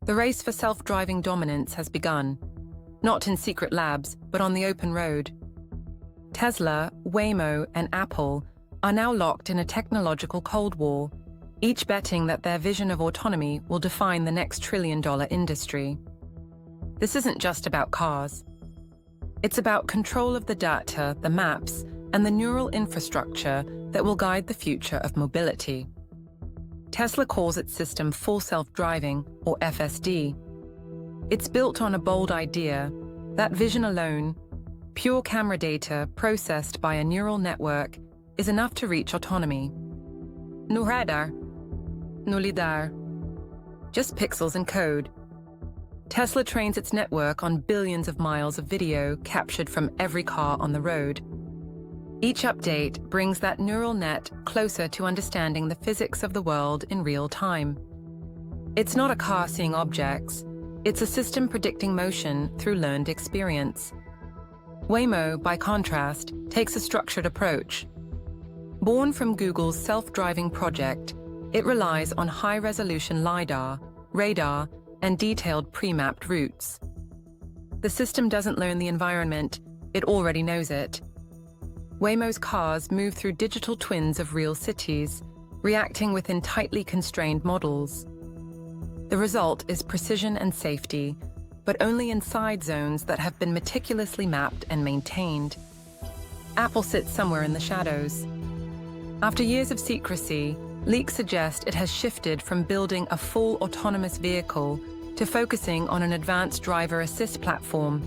The race for self-driving dominance has begun, not in secret labs, but on the open road. Tesla, Waymo, and Apple are now locked in a technological Cold War, each betting that their vision of autonomy will define the next trillion-dollar industry. This isn't just about cars. It's about control of the data, the maps, and the neural infrastructure that will guide the future of mobility. Tesla calls its system Full Self-Driving, or FSD. It's built on a bold idea: that vision alone, pure camera data processed by a neural network, is enough to reach autonomy. No radar, no lidar, just pixels and code. Tesla trains its network on billions of miles of video captured from every car on the road. Each update brings that neural net closer to understanding the physics of the world in real time. It's not a car seeing objects, it's a system predicting motion through learned experience. Waymo, by contrast, takes a structured approach. Born from Google's self-driving project, it relies on high-resolution lidar, radar, and detailed pre-mapped routes. The system doesn't learn the environment, it already knows it. Waymo's cars move through digital twins of real cities, reacting within tightly constrained models. The result is precision and safety, but only inside zones that have been meticulously mapped and maintained. Apple sits somewhere in the shadows. After years of secrecy, leaks suggest it has shifted from building a full autonomous vehicle to focusing on an advanced driver assist platform,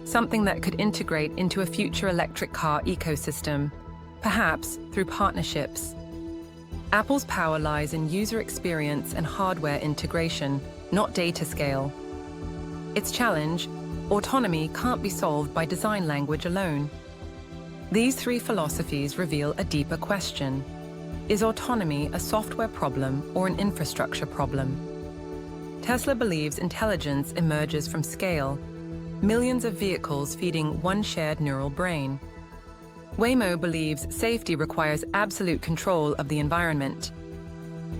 something that could integrate into a future electric car ecosystem, perhaps through partnerships. Apple's power lies in user experience and hardware integration, not data scale. Its challenge: autonomy can't be solved by design language alone. These three philosophies reveal a deeper question. Is autonomy a software problem or an infrastructure problem? Tesla believes intelligence emerges from scale, millions of vehicles feeding one shared neural brain. Waymo believes safety requires absolute control of the environment.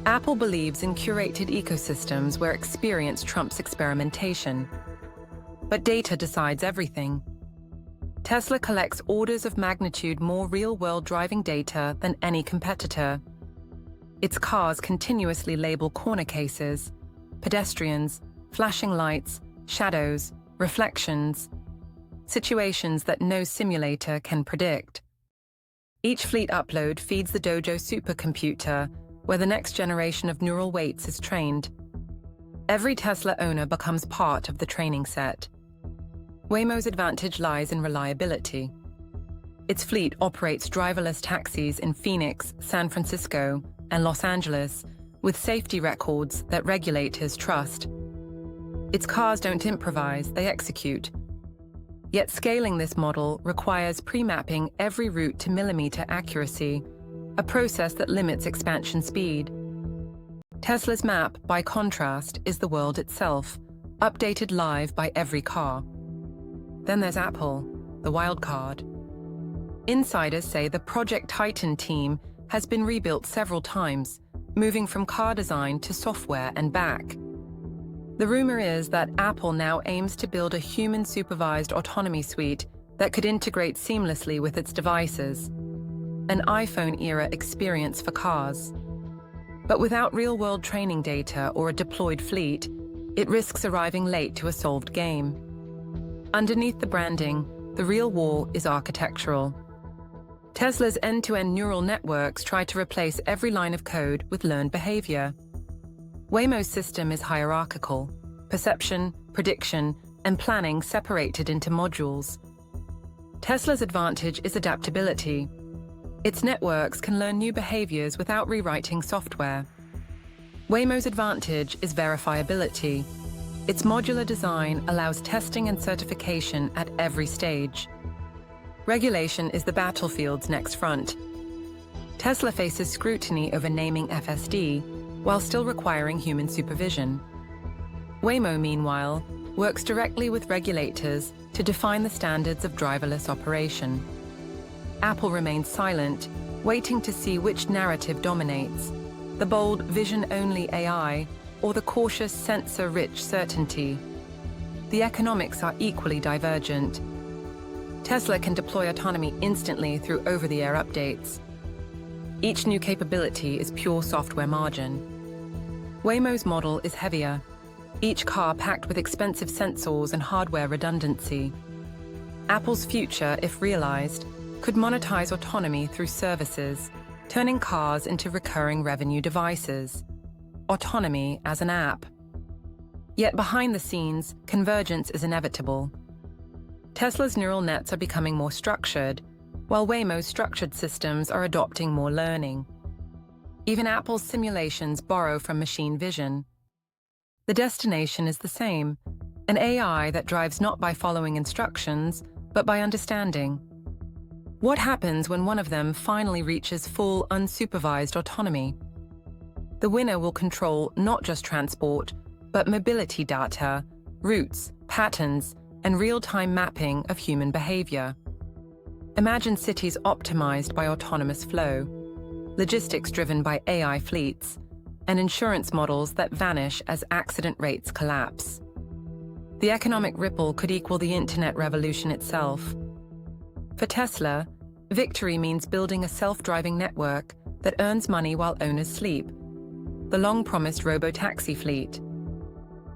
Apple believes in curated ecosystems where experience trumps experimentation. But data decides everything. Tesla collects orders of magnitude more real-world driving data than any competitor. Its cars continuously label corner cases, pedestrians, flashing lights, shadows, reflections, situations that no simulator can predict. Each fleet upload feeds the Dojo supercomputer, where the next generation of neural weights is trained. Every Tesla owner becomes part of the training set. Waymo's advantage lies in reliability. Its fleet operates driverless taxis in Phoenix, San Francisco, and Los Angeles, with safety records that regulators trust. Its cars don't improvise, they execute. Yet scaling this model requires pre-mapping every route to millimeter accuracy, a process that limits expansion speed. Tesla's map, by contrast, is the world itself, updated live by every car. Then there's Apple, the wild card. Insiders say the Project Titan team has been rebuilt several times, moving from car design to software and back. The rumor is that Apple now aims to build a human-supervised autonomy suite that could integrate seamlessly with its devices, an iPhone-era experience for cars. But without real-world training data or a deployed fleet, it risks arriving late to a solved game. Underneath the branding, the real war is architectural. Tesla's end-to-end neural networks try to replace every line of code with learned behavior. Waymo's system is hierarchical: perception, prediction, and planning separated into modules. Tesla's advantage is adaptability. Its networks can learn new behaviors without rewriting software. Waymo's advantage is verifiability. Its modular design allows testing and certification at every stage. Regulation is the battlefield's next front. Tesla faces scrutiny over naming FSD, while still requiring human supervision. Waymo, meanwhile, works directly with regulators to define the standards of driverless operation. Apple remains silent, waiting to see which narrative dominates: the bold vision-only AI, or the cautious, sensor-rich certainty. The economics are equally divergent. Tesla can deploy autonomy instantly through over-the-air updates. Each new capability is pure software margin. Waymo's model is heavier, each car packed with expensive sensors and hardware redundancy. Apple's future, if realized, could monetize autonomy through services, turning cars into recurring revenue devices. Autonomy as an app. Yet behind the scenes, convergence is inevitable. Tesla's neural nets are becoming more structured, while Waymo's structured systems are adopting more learning. Even Apple's simulations borrow from machine vision. The destination is the same, an AI that drives not by following instructions, but by understanding. What happens when one of them finally reaches full, unsupervised autonomy? The winner will control not just transport, but mobility data, routes, patterns, and real-time mapping of human behavior. Imagine cities optimized by autonomous flow, logistics driven by AI fleets, and insurance models that vanish as accident rates collapse. The economic ripple could equal the internet revolution itself. For Tesla, victory means building a self-driving network that earns money while owners sleep, the long-promised robo-taxi fleet.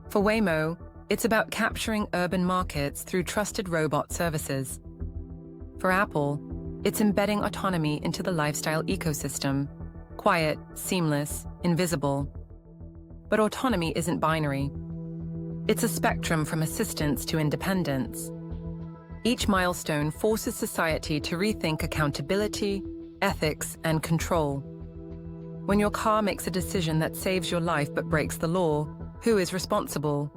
For Waymo, it's about capturing urban markets through trusted robot services. For Apple, it's embedding autonomy into the lifestyle ecosystem, quiet, seamless, invisible. But autonomy isn't binary. It's a spectrum from assistance to independence. Each milestone forces society to rethink accountability, ethics, and control. When your car makes a decision that saves your life but breaks the law, who is responsible?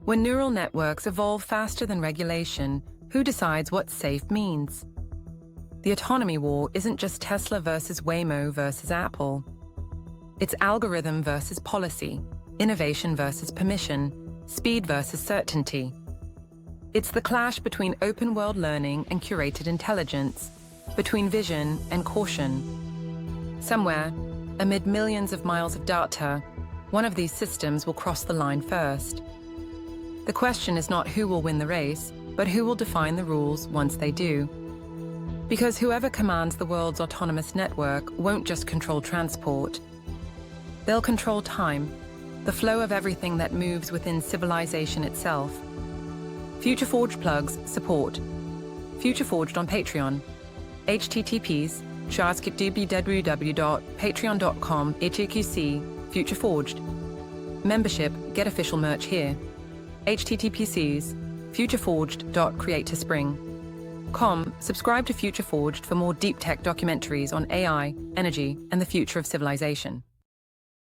When neural networks evolve faster than regulation, who decides what safe means? The autonomy war isn't just Tesla versus Waymo versus Apple. It's algorithm versus policy, innovation versus permission, speed versus certainty. It's the clash between open-world learning and curated intelligence, between vision and caution. Somewhere, amid millions of miles of data, one of these systems will cross the line first. The question is not who will win the race, but who will define the rules once they do. Because whoever commands the world's autonomous network won't just control transport. They'll control time, the flow of everything that moves within civilization itself. Future Forged plugs support. Future Forged on Patreon. https://www.patreon.com/future forged. Membership, get official merch here. https://futureforged.creatorspring.com. Subscribe to Future Forged for more deep tech documentaries on AI, energy, and the future of civilization.